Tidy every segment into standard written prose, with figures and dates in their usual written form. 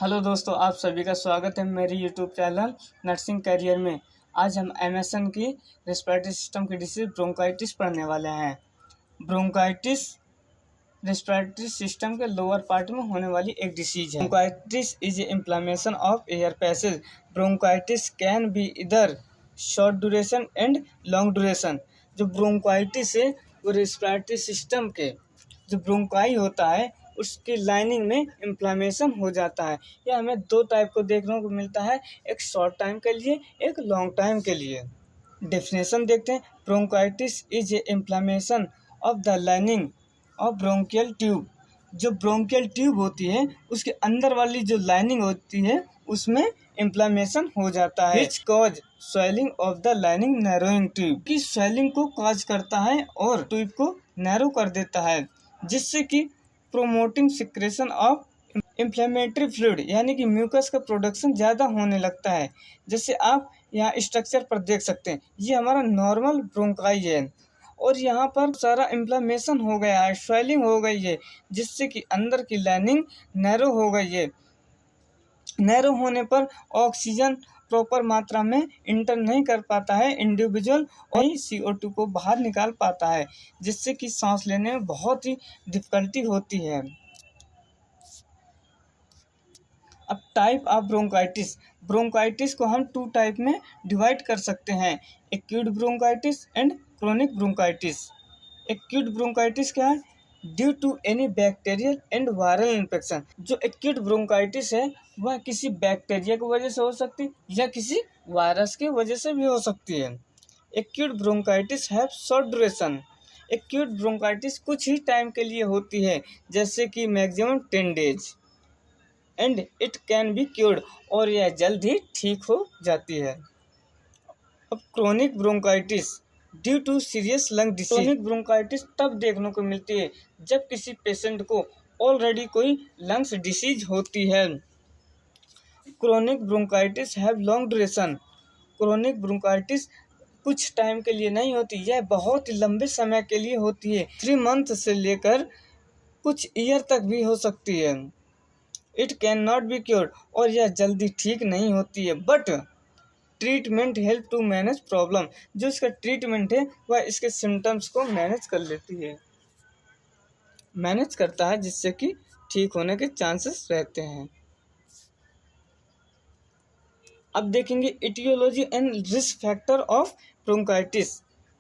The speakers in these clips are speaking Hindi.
हेलो दोस्तों, आप सभी का स्वागत है मेरी यूट्यूब चैनल नर्सिंग करियर में। आज हम एमएसएन की रेस्पिरेटरी सिस्टम की डिसीज ब्रोंकाइटिस पढ़ने वाले हैं। ब्रोंकाइटिस रेस्पिरेटरी सिस्टम के लोअर पार्ट में होने वाली एक डिसीज है। Bronchitis is a inflammation of air passage. Bronchitis can be either short duration and long duration. जो ब्रोंकाइटिस है वो रेस्पिरेटरी सिस्टम के जो ब्रोंकाई होता है उसकी लाइनिंग में इन्फ्लेमेशन हो जाता है। यह हमें दो टाइप को देखने को मिलता है, एक शॉर्ट टाइम के लिए, एक लॉन्ग टाइम के लिए। डेफिनेशन देखते हैं। Bronchitis is a inflammation of the lining of bronchial tube. जो ब्रोंकियल ट्यूब होती है उसके अंदर वाली जो लाइनिंग होती है उसमें इन्फ्लेमेशन हो जाता है। Which cause swelling of the lining narrowing tube. की स्वेलिंग को कॉज करता है और ट्यूब को नैरो कर देता है, जिससे कि promoting secretion of inflammatory fluid यानी कि म्यूकस का प्रोडक्शन ज़्यादा होने लगता है। जैसे आप यहाँ स्ट्रक्चर पर देख सकते हैं, ये हमारा नॉर्मल ब्रोंकाई है और यहाँ पर सारा इन्फ्लेमेशन हो गया है, स्वेलिंग हो गई है, जिससे कि अंदर की लाइनिंग नैरो हो गई है। नैरो होने पर ऑक्सीजन प्रॉपर मात्रा में इंटर नहीं कर पाता है इंडिविजुअल और CO2 को बाहर निकाल पाता है, जिससे कि सांस लेने में बहुत ही डिफिकल्टी होती है। अब टाइप ऑफ ब्रोंकाइटिस। ब्रोंकाइटिस को हम टू टाइप में डिवाइड कर सकते हैं, acute bronchitis and chronic bronchitis. Acute bronchitis क्या है? Due to any bacterial and viral infection. जो एक्यूट ब्रोंकाइटिस है वह किसी बैक्टीरिया की वजह से हो सकती है या किसी वायरस की वजह से भी हो सकती है। Acute bronchitis have short duration. Acute bronchitis कुछ ही टाइम के लिए होती है, जैसे कि maximum 10 days, and it can be cured, और यह जल्द ही ठीक हो जाती है। अब chronic bronchitis due to serious lung disease. Chronic bronchitis तब देखने को मिलती है जब किसी पेशेंट को ऑलरेडी कोई लंग्स डिसीज होती है। Chronic bronchitis have long duration. Chronic bronchitis कुछ टाइम के लिए नहीं होती, यह बहुत ही लंबे समय के लिए होती है, 3 मंथ से लेकर कुछ ईयर तक भी हो सकती है। It can not be cured, और यह जल्दी ठीक नहीं होती है, but treatment help to manage problem. जो इसका ट्रीटमेंट है वह इसके सिम्टम्स को मैनेज कर लेती है, मैनेज करता है, जिससे कि ठीक होने के चांसेस रहते हैं। अब देखेंगे aetiology and risk factor of bronchitis,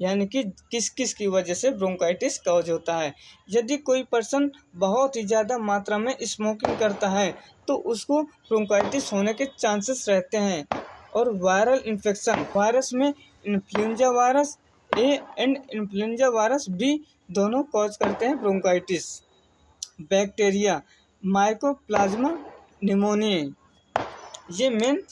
यानी कि किस किस की वजह से ब्रोंकाइटिस कॉज होता है। यदि कोई पर्सन बहुत ही ज़्यादा मात्रा में स्मोकिंग करता है तो उसको ब्रोंकाइटिस होने के चांसेस रहते हैं। और वायरल इन्फेक्शन, वायरस में influenza virus A and influenza virus B दोनों कॉज करते हैं ब्रोंकाइटिस। बैक्टीरिया माइकोप्लाज्मा निमोनिया, ये मेन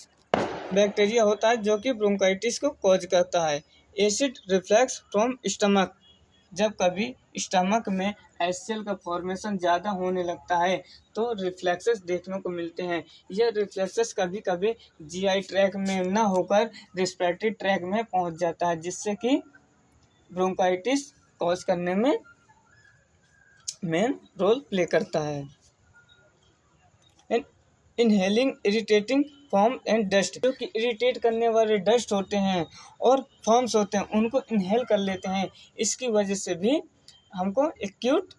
बैक्टीरिया होता है जो कि ब्रोंकाइटिस को कॉज करता है। एसिड रिफ्लक्स फ्रॉम स्टमक, जब कभी स्टमक में एसिड का फॉर्मेशन ज़्यादा होने लगता है तो रिफ्लेक्सेस देखने को मिलते हैं। यह रिफ्लेक्सेस कभी कभी GI ट्रैक में ना होकर रेस्पिरेटरी ट्रैक में पहुंच जाता है, जिससे कि ब्रोंकाइटिस कॉज करने में मेन रोल प्ले करता है। Inhaling irritating form and dust, जो कि इरिटेट करने वाले डस्ट होते हैं और फॉर्म्स होते हैं उनको इनहेल कर लेते हैं, इसकी वजह से भी हमको एक्यूट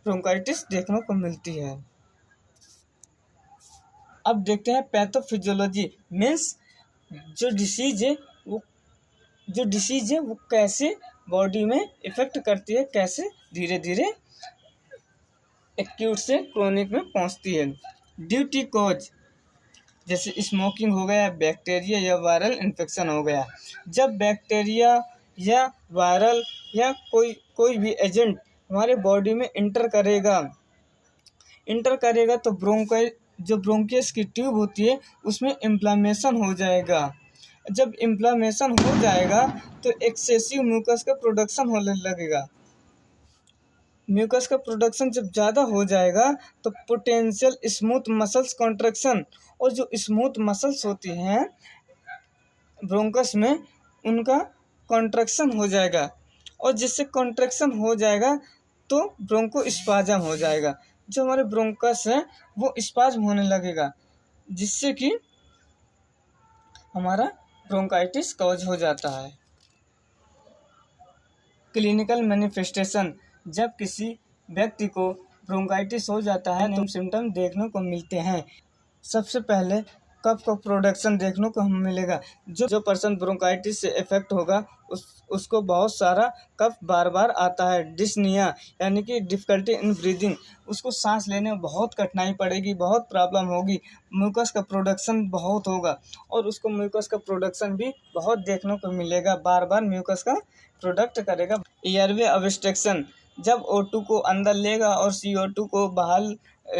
ब्रोंकाइटिस देखने को मिलती है। अब देखते हैं पैथोफिजियोलॉजी, मीन्स जो डिसीज है वो कैसे बॉडी में इफेक्ट करती है, कैसे धीरे धीरे एक्यूट से क्रोनिक में पहुंचती है। ड्यूटी कॉज, जैसे स्मोकिंग हो गया, बैक्टीरिया या वायरल इन्फेक्शन हो गया। जब बैक्टीरिया या वायरल या कोई भी एजेंट हमारे बॉडी में इंटर करेगा तो जो ब्रोंकियस की ट्यूब होती है उसमें इन्फ्लेमेशन हो जाएगा। जब इन्फ्लेमेशन हो जाएगा तो एक्सेसिव म्यूकस का प्रोडक्शन होने लगेगा। म्यूकस का प्रोडक्शन जब ज़्यादा हो जाएगा तो पोटेंशियल स्मूथ मसल्स कॉन्ट्रैक्शन, और जो स्मूथ मसल्स होती हैं ब्रोंकस में उनका कॉन्ट्रैक्शन हो जाएगा, और जिससे कॉन्ट्रैक्शन हो जाएगा तो ब्रोंको स्पाज्म हो जाएगा। जो हमारे ब्रोंकस है वो स्पाज्म होने लगेगा, जिससे कि हमारा ब्रोंकाइटिस कॉज हो जाता है। क्लिनिकल मैनिफेस्टेशन, जब किसी व्यक्ति को ब्रोंकाइटिस हो जाता है तो सिम्टम देखने को मिलते हैं। सबसे पहले कफ का प्रोडक्शन देखने को हमें मिलेगा। जो पर्सन ब्रोंकाइटिस से इफेक्ट होगा उसको बहुत सारा कफ बार बार आता है। डिस्निया यानी कि डिफ़िकल्टी इन ब्रीदिंग, उसको सांस लेने में बहुत कठिनाई पड़ेगी, बहुत प्रॉब्लम होगी। म्यूकस का प्रोडक्शन बहुत होगा और उसको म्यूकस का प्रोडक्शन भी बहुत देखने को मिलेगा, बार बार म्यूकस का प्रोडक्ट करेगा। एयरवे ऑब्स्ट्रक्शन, जब O2 को अंदर लेगा और CO2 को बाहर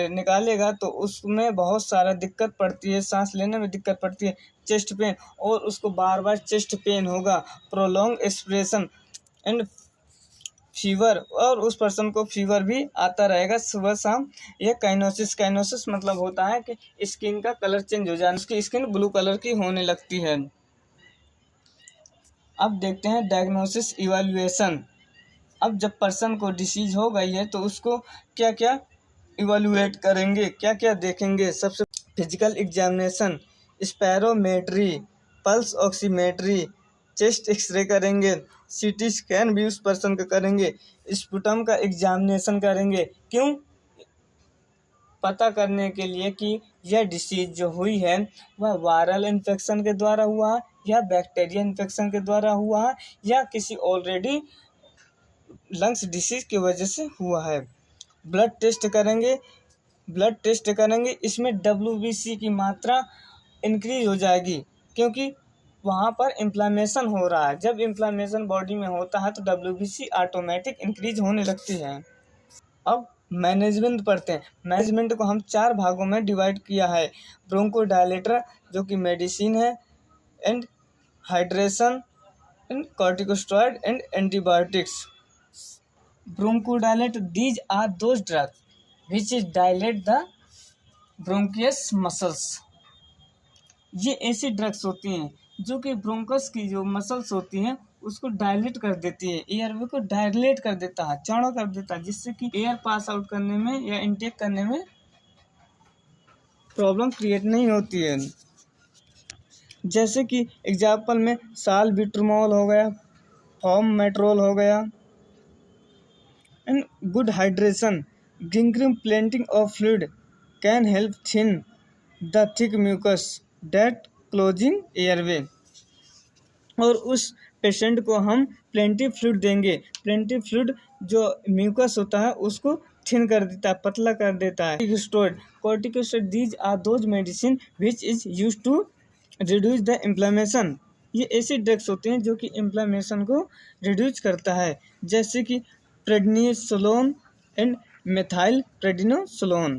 निकालेगा तो उसमें बहुत सारा दिक्कत पड़ती है, सांस लेने में दिक्कत पड़ती है। चेस्ट पेन, और उसको बार बार चेस्ट पेन होगा। प्रोलॉन्ग एक्सप्रेशन एंड फीवर, और उस पर्सन को फीवर भी आता रहेगा सुबह शाम। यह काइनोसिस मतलब होता है कि स्किन का कलर चेंज हो जाना, उसकी स्किन ब्लू कलर की होने लगती है। अब देखते हैं डायग्नोसिस इवैल्यूएशन। अब जब पर्सन को डिसीज हो गई है तो उसको क्या क्या इवैल्यूएट करेंगे, क्या क्या देखेंगे। सबसे physical examination, spirometry, pulse oximetry, chest X-ray करेंगे, सीटी स्कैन भी उस पर्सन का करेंगे, स्पुटम का एग्जामिनेशन करेंगे। क्यों? पता करने के लिए कि यह डिसीज जो हुई है वह वायरल इन्फेक्शन के द्वारा हुआ है या बैक्टीरिया इन्फेक्शन के द्वारा हुआ है या किसी ऑलरेडी लंग्स डिसीज की वजह से हुआ है। ब्लड टेस्ट करेंगे, इसमें WBC की मात्रा इंक्रीज हो जाएगी क्योंकि वहाँ पर इन्फ्लामेशन हो रहा है। जब इन्फ्लामेशन बॉडी में होता है तो WBC ऑटोमेटिक इंक्रीज होने लगती है। अब मैनेजमेंट पढ़ते हैं। मैनेजमेंट को हम 4 भागों में डिवाइड किया है। ब्रोंकोडायलेटर जो कि मेडिसिन है, and hydration, and corticosteroid and antibiotics. Bronchodilator, these are those drugs which is dilate the bronchus muscles। ये ऐसी ड्रग्स होती हैं जो कि ब्रोंकस की जो मसल्स होती हैं उसको डायलेट कर देती है, एयरवे को डायलेट कर देता है, चौड़ा कर देता है, जिससे कि एयर पास आउट करने में या इनटेक करने में प्रॉब्लम क्रिएट नहीं होती है। जैसे कि एग्जाम्पल में साल्बिट्रमोल हो गया, फॉर्मेट्रोल हो गया। And good hydration, drinking plenty of fluid can help thin the thick mucus that closing airway। और उस पेशेंट को हम प्लेंटी फ्लूइड देंगे। प्लेंटी फ्लूइड जो म्यूकस होता है उसको थिन कर देता है, पतला कर देता है। Corticosteroid, these are those medicine which is use to reduce the inflammation. ये ऐसी ड्रग्स होते हैं जो कि इन्फ्लेमेशन को रिड्यूस करता है, जैसे कि प्रेडनिसोलोन एंड मेथाइल प्रेडिनोसोलोन।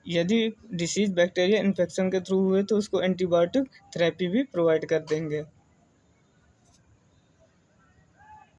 यदि डिसीज बैक्टीरिया इन्फेक्शन के थ्रू हुए तो उसको एंटीबायोटिक थेरेपी भी प्रोवाइड कर देंगे।